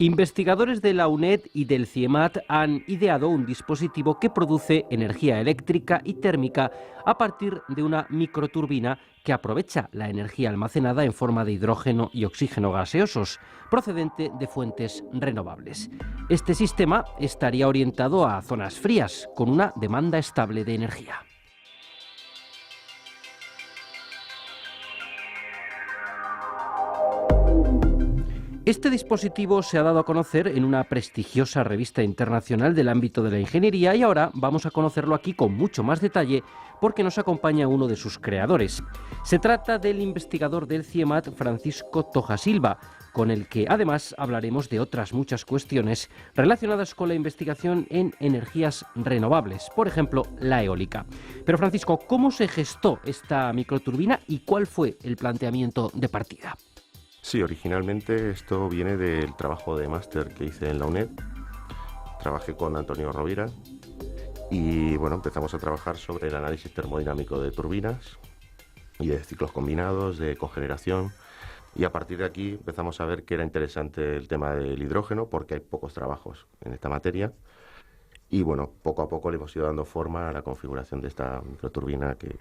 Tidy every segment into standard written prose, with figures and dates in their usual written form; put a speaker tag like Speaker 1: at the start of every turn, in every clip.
Speaker 1: Investigadores de la UNED y del CIEMAT han ideado un dispositivo que produce energía eléctrica y térmica a partir de una microturbina que aprovecha la energía almacenada en forma de hidrógeno y oxígeno gaseosos, procedente de fuentes renovables. Este sistema estaría orientado a zonas frías, con una demanda estable de energía. Este dispositivo se ha dado a conocer en una prestigiosa revista internacional del ámbito de la ingeniería y ahora vamos a conocerlo aquí con mucho más detalle porque nos acompaña uno de sus creadores. Se trata del investigador del CIEMAT, Francisco Toja Silva, con el que además hablaremos de otras muchas cuestiones relacionadas con la investigación en energías renovables, por ejemplo, la eólica. Pero Francisco, ¿cómo se gestó esta microturbina y cuál fue el planteamiento de partida?
Speaker 2: Sí, originalmente esto viene del trabajo de máster que hice en la UNED. Trabajé con Antonio Rovira y bueno, empezamos a trabajar sobre el análisis termodinámico de turbinas y de ciclos combinados, de cogeneración, y a partir de aquí empezamos a ver que era interesante el tema del hidrógeno porque hay pocos trabajos en esta materia y bueno, poco a poco le hemos ido dando forma a la configuración de esta microturbina de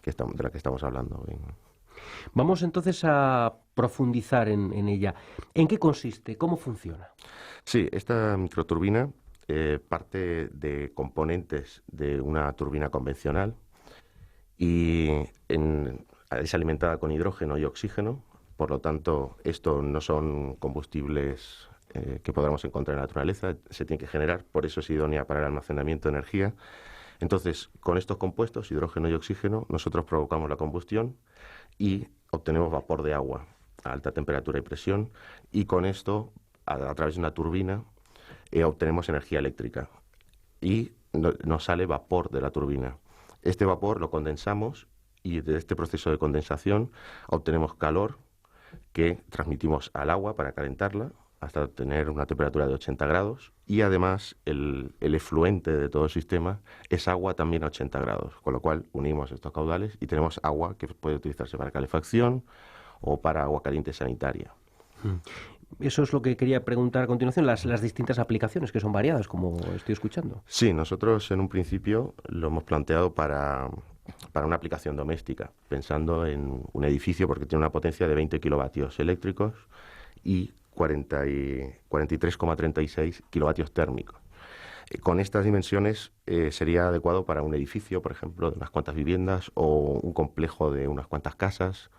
Speaker 2: la que estamos hablando.
Speaker 1: Vamos entonces a profundizar en ella. ¿En qué consiste? ¿Cómo funciona?
Speaker 2: Sí, esta microturbina parte de componentes de una turbina convencional y es alimentada con hidrógeno y oxígeno. Por lo tanto, esto no son combustibles que podamos encontrar en la naturaleza, se tiene que generar, por eso es idónea para el almacenamiento de energía. Entonces, con estos compuestos, hidrógeno y oxígeno, nosotros provocamos la combustión y obtenemos vapor de agua a alta temperatura y presión, y con esto, a través de una turbina, obtenemos energía eléctrica y nos sale vapor de la turbina. Este vapor lo condensamos y de este proceso de condensación obtenemos calor que transmitimos al agua para calentarla hasta obtener una temperatura de 80 grados y además el efluente de todo el sistema es agua también a 80 grados, con lo cual unimos estos caudales y tenemos agua que puede utilizarse para calefacción o para agua caliente sanitaria.
Speaker 1: Eso es lo que quería preguntar a continuación, las distintas aplicaciones que son variadas, como estoy escuchando.
Speaker 2: Sí, nosotros en un principio lo hemos planteado para una aplicación doméstica, pensando en un edificio porque tiene una potencia de 20 kilovatios eléctricos y 43,36 kilovatios térmicos. Con estas dimensiones sería adecuado para un edificio, por ejemplo, de unas cuantas viviendas o un complejo de unas cuantas casas,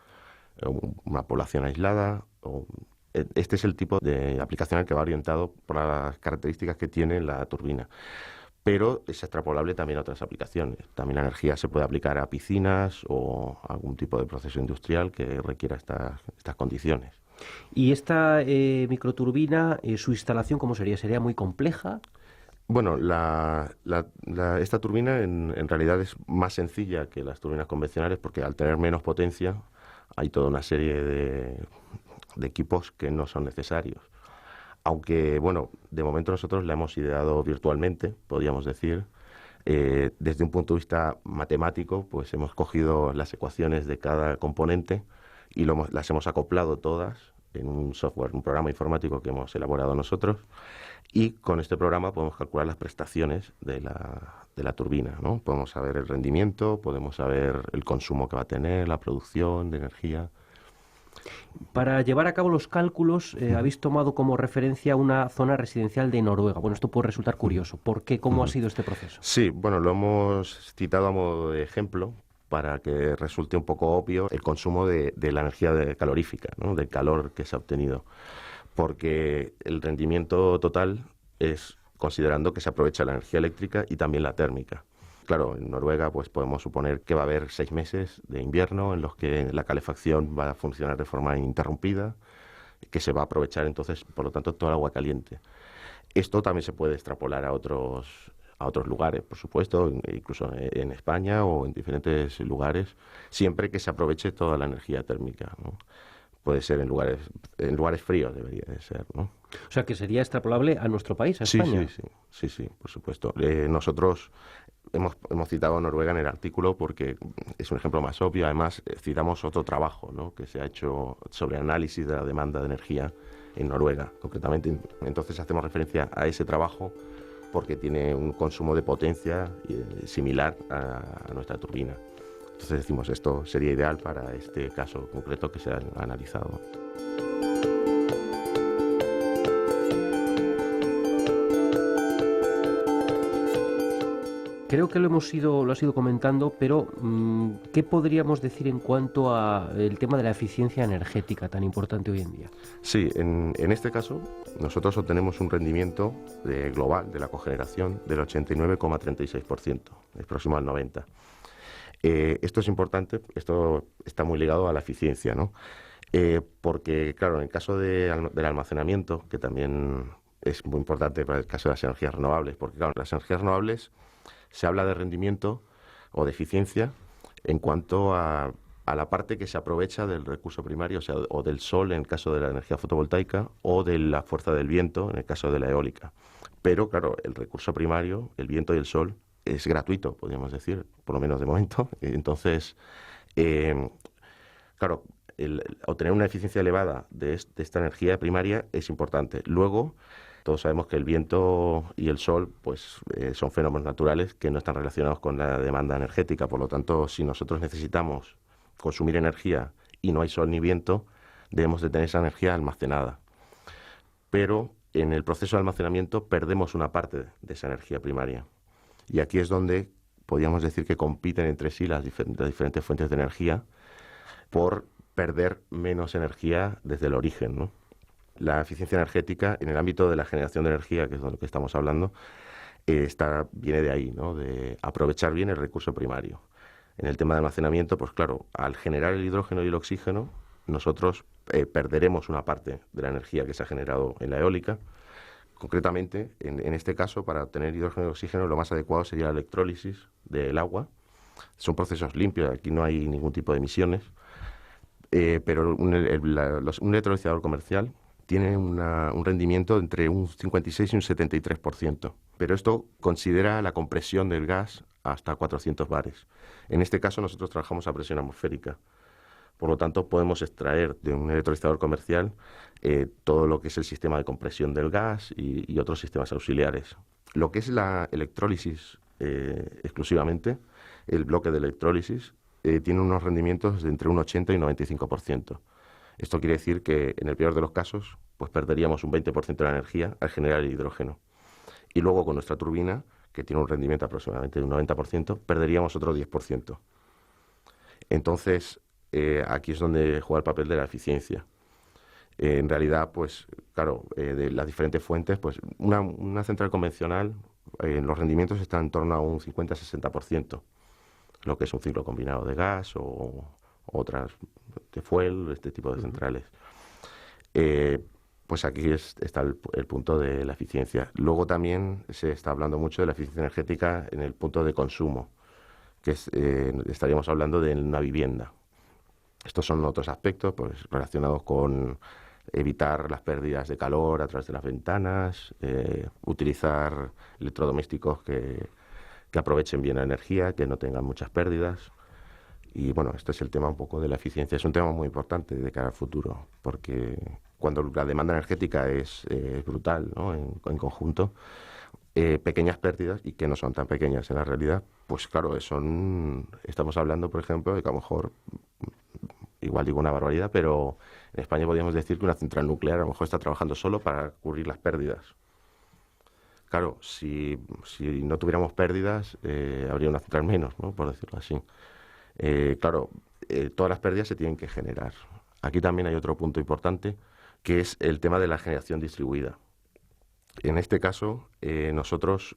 Speaker 2: una población aislada. Este es el tipo de aplicación al que va orientado por las características que tiene la turbina. Pero es extrapolable también a otras aplicaciones. También la energía se puede aplicar a piscinas o a algún tipo de proceso industrial que requiera estas condiciones.
Speaker 1: ¿Y esta microturbina, su instalación cómo sería? ¿Sería muy compleja?
Speaker 2: Bueno, esta turbina en realidad es más sencilla que las turbinas convencionales porque al tener menos potencia hay toda una serie de equipos que no son necesarios. Aunque, bueno, de momento nosotros la hemos ideado virtualmente, podríamos decir. Desde un punto de vista matemático, pues hemos cogido las ecuaciones de cada componente y las hemos acoplado todas en un software, un programa informático que hemos elaborado nosotros, y con este programa podemos calcular las prestaciones de la turbina, ¿no? Podemos saber el rendimiento, podemos saber el consumo que va a tener, la producción de energía.
Speaker 1: Para llevar a cabo los cálculos, habéis tomado como referencia una zona residencial de Noruega. Bueno, esto puede resultar curioso. ¿Por qué? ¿Cómo ha sido este proceso?
Speaker 2: Sí, bueno, lo hemos citado a modo de ejemplo para que resulte un poco obvio el consumo de la energía calorífica, ¿no? Del calor que se ha obtenido. Porque el rendimiento total es considerando que se aprovecha la energía eléctrica y también la térmica. Claro, en Noruega pues podemos suponer que va a haber 6 meses de invierno en los que la calefacción va a funcionar de forma ininterrumpida, que se va a aprovechar entonces, por lo tanto, toda el agua caliente. Esto también se puede extrapolar a otros lugares, por supuesto, incluso en España o en diferentes lugares, siempre que se aproveche toda la energía térmica, ¿no? Puede ser en lugares fríos, debería de ser, ¿no?
Speaker 1: O sea, que sería extrapolable a nuestro país, a España.
Speaker 2: Sí, por supuesto. Nosotros hemos citado a Noruega en el artículo porque es un ejemplo más obvio. Además, citamos otro trabajo, ¿no?, que se ha hecho sobre análisis de la demanda de energía en Noruega, concretamente. Entonces hacemos referencia a ese trabajo porque tiene un consumo de potencia similar a nuestra turbina. Entonces decimos, esto sería ideal para este caso concreto que se ha analizado.
Speaker 1: Creo que lo has ido comentando, pero ¿qué podríamos decir en cuanto al tema de la eficiencia energética tan importante hoy en día?
Speaker 2: Sí, en este caso nosotros obtenemos un rendimiento global de la cogeneración del 89,36%, es próximo al 90%. Esto es importante, esto está muy ligado a la eficiencia, ¿no? Porque, claro, en el caso del almacenamiento, que también es muy importante para el caso de las energías renovables, porque, claro, las energías renovables se habla de rendimiento o de eficiencia en cuanto a la parte que se aprovecha del recurso primario, o sea, o del sol en el caso de la energía fotovoltaica, o de la fuerza del viento en el caso de la eólica. Pero, claro, el recurso primario, el viento y el sol, es gratuito, podríamos decir, por lo menos de momento. Entonces, claro, obtener una eficiencia elevada de esta energía primaria es importante. Luego, todos sabemos que el viento y el sol pues, son fenómenos naturales que no están relacionados con la demanda energética. Por lo tanto, si nosotros necesitamos consumir energía y no hay sol ni viento, debemos de tener esa energía almacenada. Pero en el proceso de almacenamiento perdemos una parte de esa energía primaria. Y aquí es donde podríamos decir que compiten entre sí las diferentes fuentes de energía por perder menos energía desde el origen, ¿no? La eficiencia energética en el ámbito de la generación de energía, que es de lo que estamos hablando, viene de ahí, ¿no?, de aprovechar bien el recurso primario. En el tema de almacenamiento, pues claro, al generar el hidrógeno y el oxígeno, nosotros perderemos una parte de la energía que se ha generado en la eólica. Concretamente, en este caso, para obtener hidrógeno y oxígeno, lo más adecuado sería la electrólisis del agua. Son procesos limpios, aquí no hay ningún tipo de emisiones, pero un electrolizador comercial tiene un rendimiento entre un 56 y un 73%. Pero esto considera la compresión del gas hasta 400 bares. En este caso nosotros trabajamos a presión atmosférica. Por lo tanto, podemos extraer de un electrolizador comercial todo lo que es el sistema de compresión del gas y otros sistemas auxiliares. Lo que es la electrólisis exclusivamente, el bloque de electrólisis, tiene unos rendimientos de entre un 80 y un 95%. Esto quiere decir que, en el peor de los casos, pues perderíamos un 20% de la energía al generar el hidrógeno. Y luego, con nuestra turbina, que tiene un rendimiento aproximadamente de un 90%, perderíamos otro 10%. Entonces, aquí es donde juega el papel de la eficiencia. En realidad, pues, claro, de las diferentes fuentes, pues, una central convencional, los rendimientos están en torno a un 50-60%, lo que es un ciclo combinado de gas o otras de fuel, este tipo de centrales. Pues aquí está el punto de la eficiencia. Luego también se está hablando mucho de la eficiencia energética en el punto de consumo, que estaríamos hablando de una vivienda. Estos son otros aspectos pues, relacionados con evitar las pérdidas de calor a través de las ventanas, utilizar electrodomésticos que aprovechen bien la energía, que no tengan muchas pérdidas. Y bueno, este es el tema un poco de la eficiencia. Es un tema muy importante de cara al futuro, porque cuando la demanda energética es brutal, ¿no?, en conjunto, pequeñas pérdidas, y que no son tan pequeñas en la realidad, pues claro, estamos hablando, por ejemplo, de que a lo mejor, igual digo una barbaridad, pero en España podríamos decir que una central nuclear a lo mejor está trabajando solo para cubrir las pérdidas. Claro, si no tuviéramos pérdidas, habría una central menos, ¿no?, por decirlo así. Claro, todas las pérdidas se tienen que generar. Aquí también hay otro punto importante, que es el tema de la generación distribuida. En este caso, nosotros,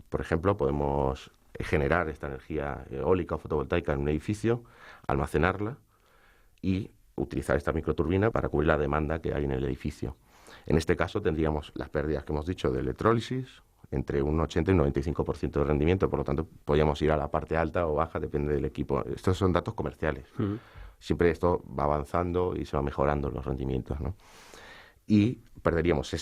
Speaker 2: por ejemplo, podemos generar esta energía eólica o fotovoltaica en un edificio, almacenarla y utilizar esta microturbina para cubrir la demanda que hay en el edificio. En este caso tendríamos las pérdidas que hemos dicho de electrólisis, entre un 80 y un 95% de rendimiento, por lo tanto podríamos ir a la parte alta o baja, depende del equipo. Estos son datos comerciales. Siempre esto va avanzando y se va mejorando los rendimientos, ¿no? Y perderíamos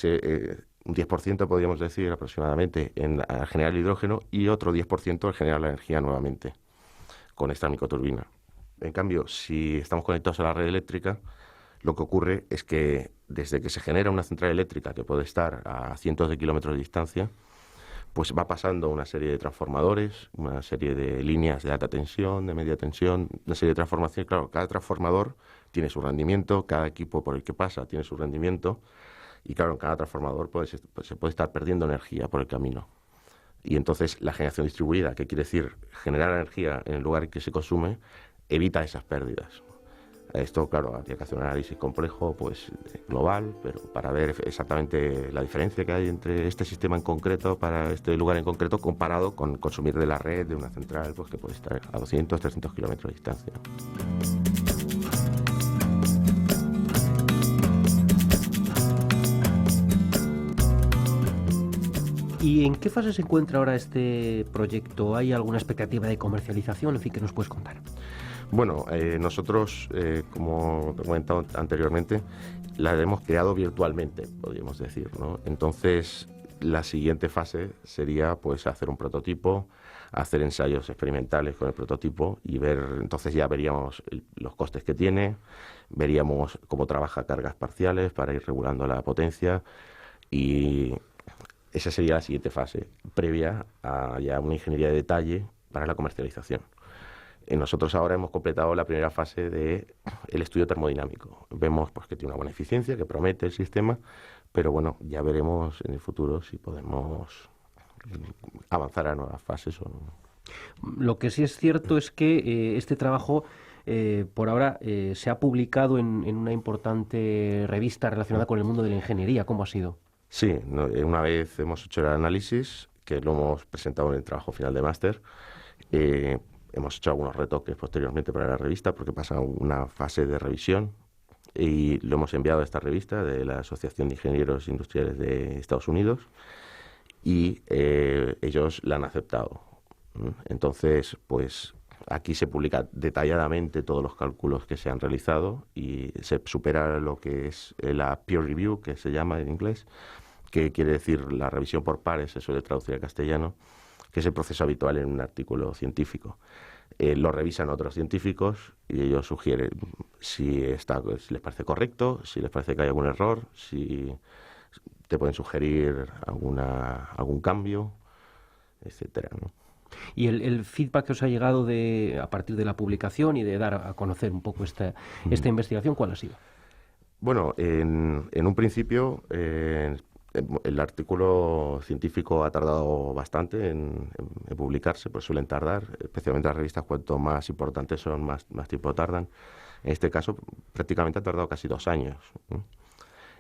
Speaker 2: un 10% podríamos decir aproximadamente a generar el hidrógeno y otro 10% a generar la energía nuevamente con esta microturbina. En cambio, si estamos conectados a la red eléctrica, lo que ocurre es que desde que se genera una central eléctrica que puede estar a cientos de kilómetros de distancia, pues va pasando una serie de transformadores, una serie de líneas de alta tensión, de media tensión, una serie de transformaciones. Claro, cada transformador tiene su rendimiento, cada equipo por el que pasa tiene su rendimiento, y claro, en cada transformador se puede estar perdiendo energía por el camino. Y entonces la generación distribuida, que quiere decir generar energía en el lugar en que se consume, evita esas pérdidas. Esto, claro, habría que hacer un análisis complejo, pues global, pero para ver exactamente la diferencia que hay entre este sistema en concreto, para este lugar en concreto, comparado con consumir de la red de una central, pues que puede estar a 200, 300 kilómetros de distancia.
Speaker 1: ¿Y en qué fase se encuentra ahora este proyecto? ¿Hay alguna expectativa de comercialización? En fin, ¿qué nos puedes contar?
Speaker 2: Bueno, nosotros, como te he comentado anteriormente, la hemos creado virtualmente, podríamos decir, ¿no? Entonces, la siguiente fase sería pues hacer un prototipo, hacer ensayos experimentales con el prototipo y ver, entonces ya veríamos los costes que tiene, veríamos cómo trabaja cargas parciales para ir regulando la potencia, y esa sería la siguiente fase, previa a ya una ingeniería de detalle para la comercialización. Nosotros ahora hemos completado la primera fase del estudio termodinámico. Vemos pues, que tiene una buena eficiencia, que promete el sistema, pero bueno, ya veremos en el futuro si podemos avanzar a nuevas fases o no.
Speaker 1: Lo que sí es cierto es que este trabajo por ahora se ha publicado en una importante revista relacionada con el mundo de la ingeniería. ¿Cómo ha sido?
Speaker 2: Sí, una vez hemos hecho el análisis, que lo hemos presentado en el trabajo final de máster, hemos hecho algunos retoques posteriormente para la revista porque pasa una fase de revisión y lo hemos enviado a esta revista de la Asociación de Ingenieros Industriales de Estados Unidos y ellos la han aceptado. Entonces, pues aquí se publica detalladamente todos los cálculos que se han realizado y se supera lo que es la peer review, que se llama en inglés, que quiere decir la revisión por pares, se suele traducir al castellano, que es el proceso habitual en un artículo científico. Lo revisan otros científicos y ellos sugieren si les parece correcto, si les parece que hay algún error, si te pueden sugerir algún cambio, etcétera, ¿no?
Speaker 1: Y el feedback que os ha llegado a partir de la publicación y de dar a conocer un poco esta investigación, ¿cuál ha sido?
Speaker 2: Bueno, en un principio el artículo científico ha tardado bastante en publicarse, pues suelen tardar, especialmente las revistas cuanto más importantes son, más tiempo tardan. En este caso prácticamente ha tardado casi 2 años, ¿no?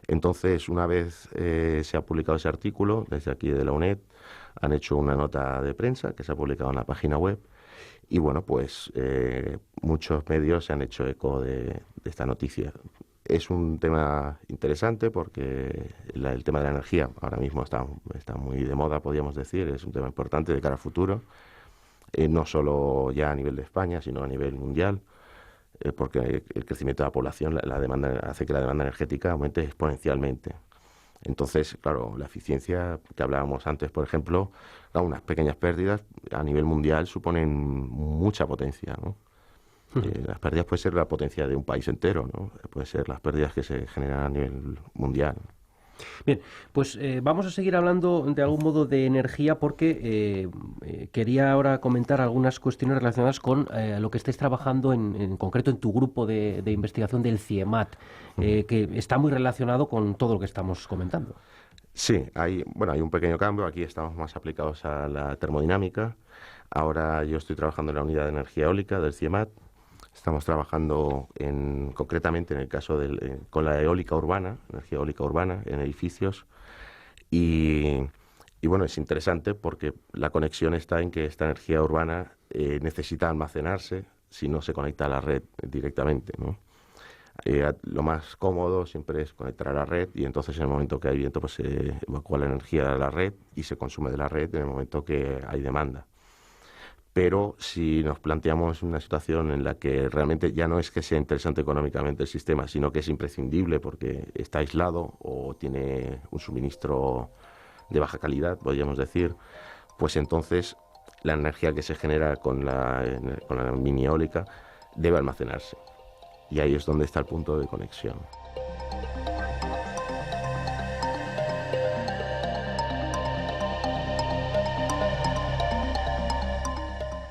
Speaker 2: Entonces, una vez se ha publicado ese artículo, desde aquí de la UNED, han hecho una nota de prensa que se ha publicado en la página web y bueno, pues muchos medios se han hecho eco de esta noticia. Es un tema interesante porque el tema de la energía ahora mismo está muy de moda, podríamos decir, es un tema importante de cara al futuro, no solo ya a nivel de España, sino a nivel mundial, porque el crecimiento de la población la demanda hace que la demanda energética aumente exponencialmente. Entonces, claro, la eficiencia que hablábamos antes, por ejemplo, unas pequeñas pérdidas a nivel mundial suponen mucha potencia, ¿no? Las pérdidas pueden ser la potencia de un país entero, ¿no? Pueden ser las pérdidas que se generan a nivel mundial.
Speaker 1: Bien, pues vamos a seguir hablando de algún modo de energía porque quería ahora comentar algunas cuestiones relacionadas con lo que estáis trabajando en concreto en tu grupo de investigación del CIEMAT, que está muy relacionado con todo lo que estamos comentando.
Speaker 2: Sí, hay un pequeño cambio. Aquí estamos más aplicados a la termodinámica. Ahora yo estoy trabajando en la unidad de energía eólica del CIEMAT. Estamos trabajando concretamente en el caso con la eólica urbana, energía eólica urbana en edificios. Y bueno, es interesante porque la conexión está en que esta energía urbana necesita almacenarse si no se conecta a la red directamente, ¿no? Lo más cómodo siempre es conectar a la red y entonces en el momento que hay viento pues se evacúa la energía de la red y se consume de la red en el momento que hay demanda. Pero si nos planteamos una situación en la que realmente ya no es que sea interesante económicamente el sistema, sino que es imprescindible porque está aislado o tiene un suministro de baja calidad, podríamos decir, pues entonces la energía que se genera con la mini eólica debe almacenarse. Y ahí es donde está el punto de conexión.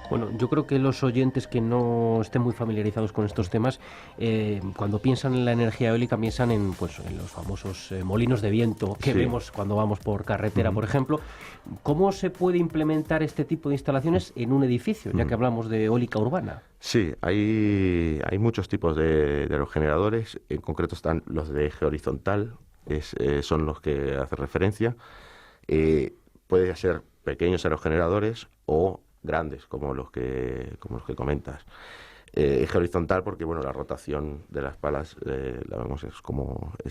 Speaker 1: Bueno, yo creo que los oyentes que no estén muy familiarizados con estos temas, cuando piensan en la energía eólica, piensan en, pues, en los famosos molinos de viento que
Speaker 2: Sí.
Speaker 1: vemos cuando vamos por carretera, por ejemplo. ¿Cómo se puede implementar este tipo de instalaciones en un edificio, ya que hablamos de eólica urbana?
Speaker 2: Sí, hay muchos tipos de aerogeneradores. En concreto están los de eje horizontal, son los que hace referencia. Puede ser pequeños aerogeneradores o grandes, como los que comentas. Eje horizontal porque bueno, la rotación de las palas, la vemos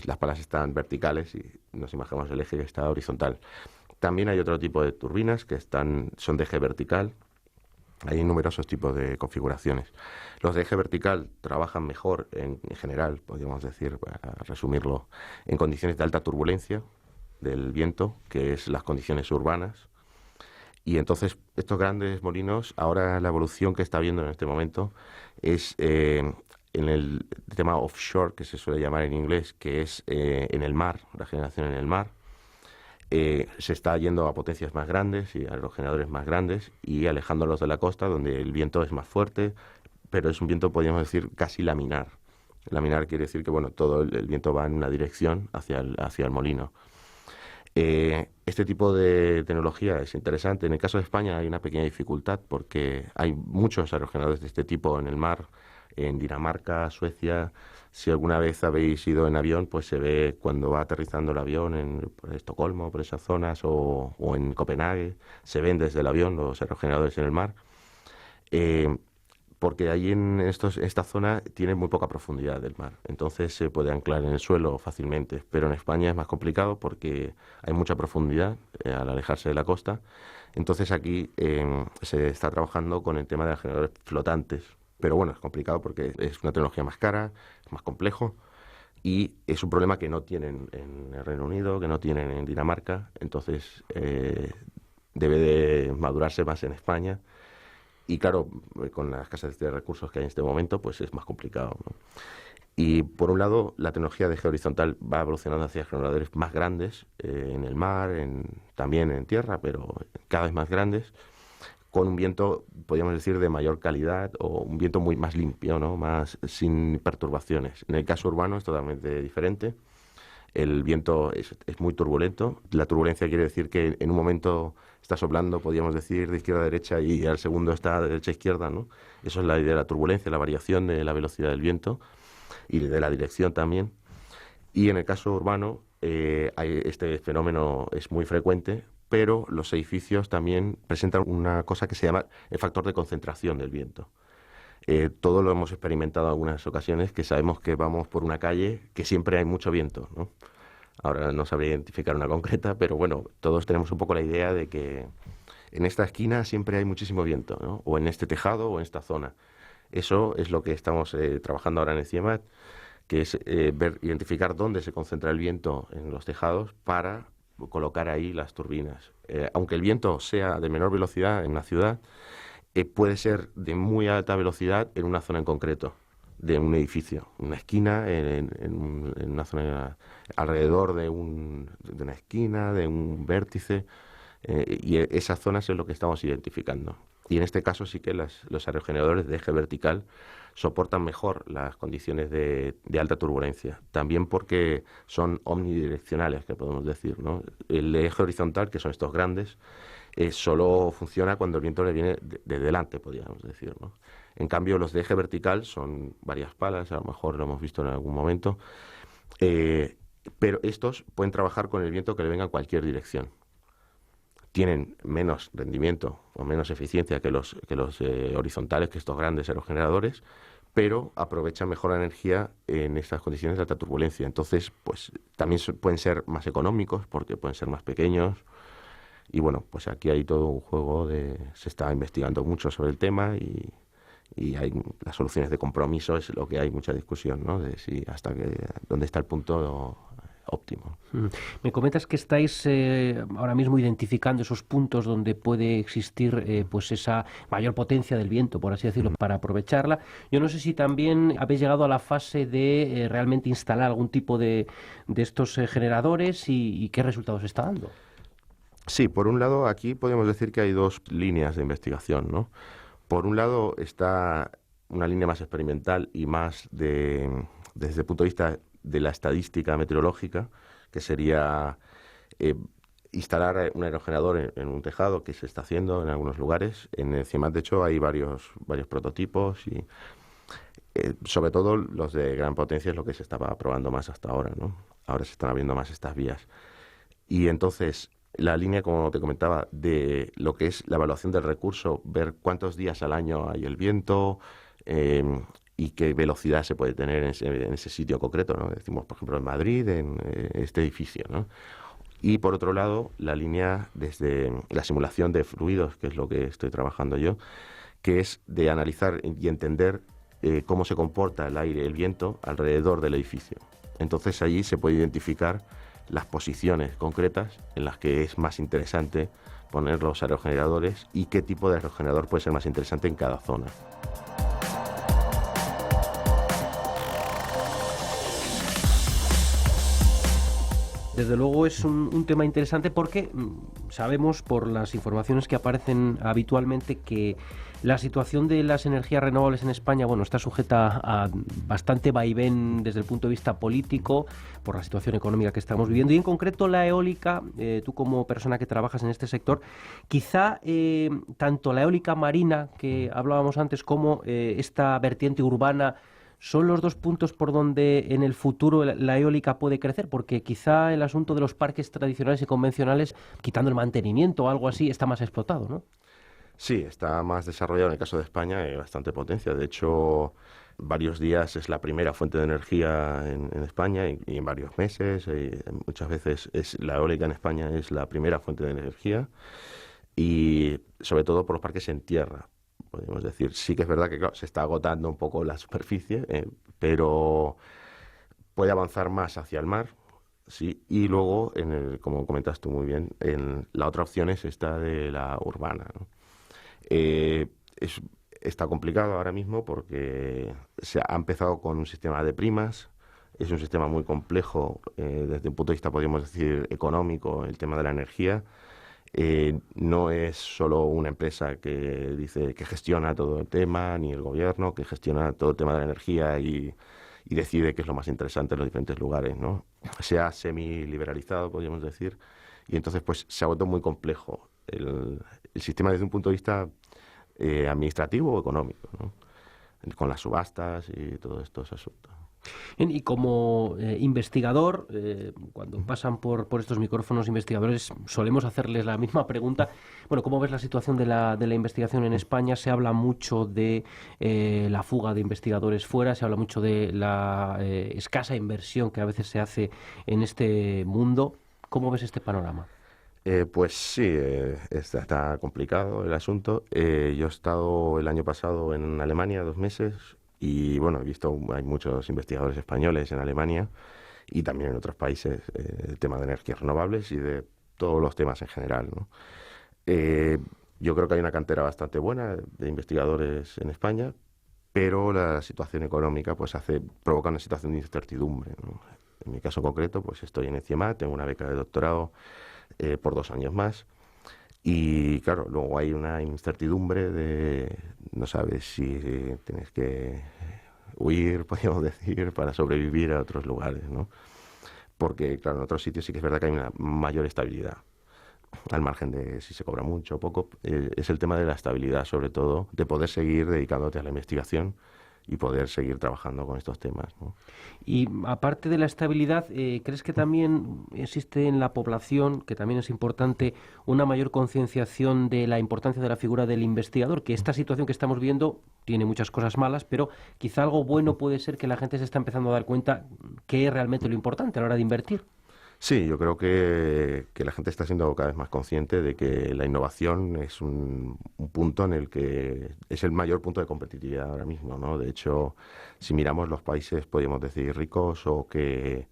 Speaker 2: las palas están verticales y nos imaginamos el eje que está horizontal. También hay otro tipo de turbinas que son de eje vertical. Hay numerosos tipos de configuraciones. Los de eje vertical trabajan mejor en general, podríamos decir, para resumirlo, en condiciones de alta turbulencia del viento, que es las condiciones urbanas. Y entonces estos grandes molinos, ahora la evolución que está habiendo en este momento es en el tema offshore, que se suele llamar en inglés, que es en el mar, la generación en el mar. Se está yendo a potencias más grandes y a los generadores más grandes y alejándolos de la costa, donde el viento es más fuerte, pero es un viento, podríamos decir, casi laminar. Laminar quiere decir que bueno, todo el viento va en una dirección hacia el molino. Este tipo de tecnología es interesante. En el caso de España hay una pequeña dificultad porque hay muchos aerogeneradores de este tipo en el mar, en Dinamarca, Suecia. Si alguna vez habéis ido en avión, pues se ve cuando va aterrizando el avión por Estocolmo, por esas zonas, o en Copenhague, se ven desde el avión los aerogeneradores en el mar. Eh, Porque ahí esta zona tiene muy poca profundidad del mar, entonces se puede anclar en el suelo fácilmente, pero en España es más complicado porque hay mucha profundidad al alejarse de la costa, entonces aquí se está trabajando con el tema de los generadores flotantes, pero bueno, es complicado porque es una tecnología más cara, es más complejo y es un problema que no tienen en el Reino Unido, que no tienen en Dinamarca, entonces debe de madurarse más en España. Y claro, con la escasez de recursos que hay en este momento, pues es más complicado, ¿no? Y por un lado, la tecnología de eje horizontal va evolucionando hacia generadores más grandes en el mar, también en tierra, pero cada vez más grandes, con un viento, podríamos decir, de mayor calidad o un viento muy más limpio, ¿no? Más sin perturbaciones. En el caso urbano es totalmente diferente. El viento es muy turbulento. La turbulencia quiere decir que en un momento está soplando, podríamos decir, de izquierda a derecha y al segundo está de derecha a izquierda, ¿no? Eso es la idea de la turbulencia, la variación de la velocidad del viento y de la dirección también. Y en el caso urbano, este fenómeno es muy frecuente, pero los edificios también presentan una cosa que se llama el factor de concentración del viento. Todo lo hemos experimentado en algunas ocasiones, que sabemos que vamos por una calle que siempre hay mucho viento, ¿no? Ahora no sabría identificar una concreta, pero bueno, todos tenemos un poco la idea de que en esta esquina siempre hay muchísimo viento, ¿no? O en este tejado o en esta zona. Eso es lo que estamos trabajando ahora en el CIEMAT, que es identificar dónde se concentra el viento en los tejados para colocar ahí las turbinas. Aunque el viento sea de menor velocidad en la ciudad, puede ser de muy alta velocidad en una zona en concreto, de un edificio, una esquina, en una zona alrededor de una esquina, de un vértice, y esas zonas es lo que estamos identificando. Y en este caso sí que los aerogeneradores de eje vertical soportan mejor las condiciones de alta turbulencia, también porque son omnidireccionales, que podemos decir, ¿no? El eje horizontal, que son estos grandes, solo funciona cuando el viento le viene de delante, podríamos decir, ¿no? En cambio, los de eje vertical son varias palas, a lo mejor lo hemos visto en algún momento, pero estos pueden trabajar con el viento que le venga en cualquier dirección. Tienen menos rendimiento o menos eficiencia que los horizontales, que estos grandes aerogeneradores, pero aprovechan mejor la energía en estas condiciones de alta turbulencia. Entonces, pues también pueden ser más económicos porque pueden ser más pequeños. Y bueno, pues aquí hay todo un juego se está investigando mucho sobre el tema y hay las soluciones de compromiso, es lo que hay mucha discusión, ¿no? De si dónde está el punto óptimo.
Speaker 1: Me comentas que estáis ahora mismo identificando esos puntos donde puede existir pues esa mayor potencia del viento, por así decirlo, para aprovecharla. Yo no sé si también habéis llegado a la fase de realmente instalar algún tipo de estos generadores y qué resultados está dando.
Speaker 2: Sí, por un lado, aquí podemos decir que hay dos líneas de investigación, ¿no? Por un lado está una línea más experimental y más desde el punto de vista de la estadística meteorológica, que sería instalar un aerogenerador en un tejado, que se está haciendo en algunos lugares. En el CIEMAT, de hecho, hay varios prototipos y sobre todo los de gran potencia es lo que se estaba probando más hasta ahora, ¿no? Ahora se están abriendo más estas vías. Y entonces, la línea, como te comentaba, de lo que es la evaluación del recurso, ver cuántos días al año hay el viento y qué velocidad se puede tener en ese sitio concreto, ¿no? Decimos, por ejemplo, en Madrid, en este edificio, ¿no? Y por otro lado, la línea desde la simulación de fluidos, que es lo que estoy trabajando yo, que es de analizar y entender cómo se comporta el aire, el viento alrededor del edificio. Entonces allí se puede identificar las posiciones concretas en las que es más interesante poner los aerogeneradores y qué tipo de aerogenerador puede ser más interesante en cada zona.
Speaker 1: Desde luego es un tema interesante porque sabemos por las informaciones que aparecen habitualmente que la situación de las energías renovables en España, bueno, está sujeta a bastante vaivén desde el punto de vista político por la situación económica que estamos viviendo y en concreto la eólica, tú como persona que trabajas en este sector, quizá tanto la eólica marina que hablábamos antes como esta vertiente urbana son los dos puntos por donde en el futuro la eólica puede crecer, porque quizá el asunto de los parques tradicionales y convencionales, quitando el mantenimiento o algo así, está más explotado, ¿no?
Speaker 2: Sí, está más desarrollado en el caso de España, hay bastante potencia. De hecho, varios días es la primera fuente de energía en España y en varios meses. Muchas veces la eólica en España es la primera fuente de energía y sobre todo por los parques en tierra. Podemos decir, sí que es verdad que claro, se está agotando un poco la superficie, pero puede avanzar más hacia el mar, sí. Y luego, como comentas tú muy bien, la otra opción es esta de la urbana, ¿no? Eh, está complicado ahora mismo porque se ha empezado con un sistema de primas. Es un sistema muy complejo desde un punto de vista, podríamos decir, económico, el tema de la energía. No es solo una empresa que dice que gestiona todo el tema, ni el gobierno que gestiona todo el tema de la energía y decide qué es lo más interesante en los diferentes lugares, ¿no? Se ha semi-liberalizado, podríamos decir, y entonces pues se ha vuelto muy complejo el sistema desde un punto de vista administrativo o económico, ¿no? Con las subastas y todos estos asuntos.
Speaker 1: Bien, y como investigador, cuando pasan por estos micrófonos investigadores, solemos hacerles la misma pregunta. Bueno, ¿cómo ves la situación de la investigación en España? Se habla mucho de la fuga de investigadores fuera, se habla mucho de la escasa inversión que a veces se hace en este mundo. ¿Cómo ves este panorama?
Speaker 2: Pues sí, está complicado el asunto. Yo he estado el año pasado en Alemania 2 meses y bueno, he visto, hay muchos investigadores españoles en Alemania y también en otros países, el tema de energías renovables y de todos los temas en general, ¿no? Yo creo que hay una cantera bastante buena de investigadores en España, pero la situación económica pues provoca una situación de incertidumbre, ¿no? En mi caso concreto, pues estoy en el CIEMAT, tengo una beca de doctorado por 2 años más. Y claro, luego hay una incertidumbre de no sabes si tienes que huir, podríamos decir, para sobrevivir a otros lugares, ¿no? Porque, claro, en otros sitios sí que es verdad que hay una mayor estabilidad, al margen de si se cobra mucho o poco. Es el tema de la estabilidad, sobre todo, de poder seguir dedicándote a la investigación y poder seguir trabajando con estos temas, ¿no?
Speaker 1: Y aparte de la estabilidad, ¿crees que también existe en la población, que también es importante, una mayor concienciación de la importancia de la figura del investigador? Que esta situación que estamos viendo tiene muchas cosas malas, pero quizá algo bueno puede ser que la gente se está empezando a dar cuenta que es realmente lo importante a la hora de invertir.
Speaker 2: Sí, yo creo que la gente está siendo cada vez más consciente de que la innovación es un punto en el que es el mayor punto de competitividad ahora mismo, ¿no? De hecho, si miramos los países, podríamos decir, ricos o que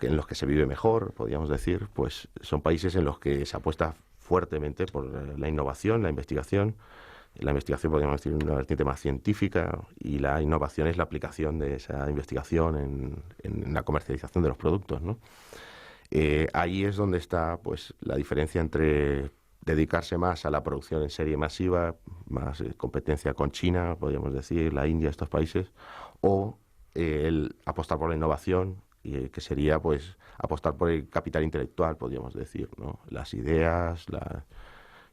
Speaker 2: en los que se vive mejor, podríamos decir, pues son países en los que se apuesta fuertemente por la innovación, la investigación. La investigación, podríamos decir, una vertiente más científica, y la innovación es la aplicación de esa investigación en la comercialización de los productos, ¿no? Ahí es donde está, pues, la diferencia entre dedicarse más a la producción en serie masiva, más competencia con China, podríamos decir, la India, estos países, o el apostar por la innovación, que sería, pues, apostar por el capital intelectual, podríamos decir, ¿no? Las ideas,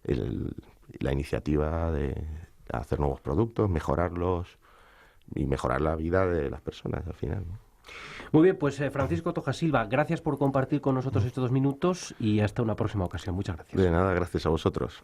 Speaker 2: el- la iniciativa de hacer nuevos productos, mejorarlos y mejorar la vida de las personas al final, ¿no?
Speaker 1: Muy bien, pues Francisco Toja Silva, gracias por compartir con nosotros estos 2 minutos y hasta una próxima ocasión. Muchas gracias.
Speaker 2: De nada, gracias a vosotros.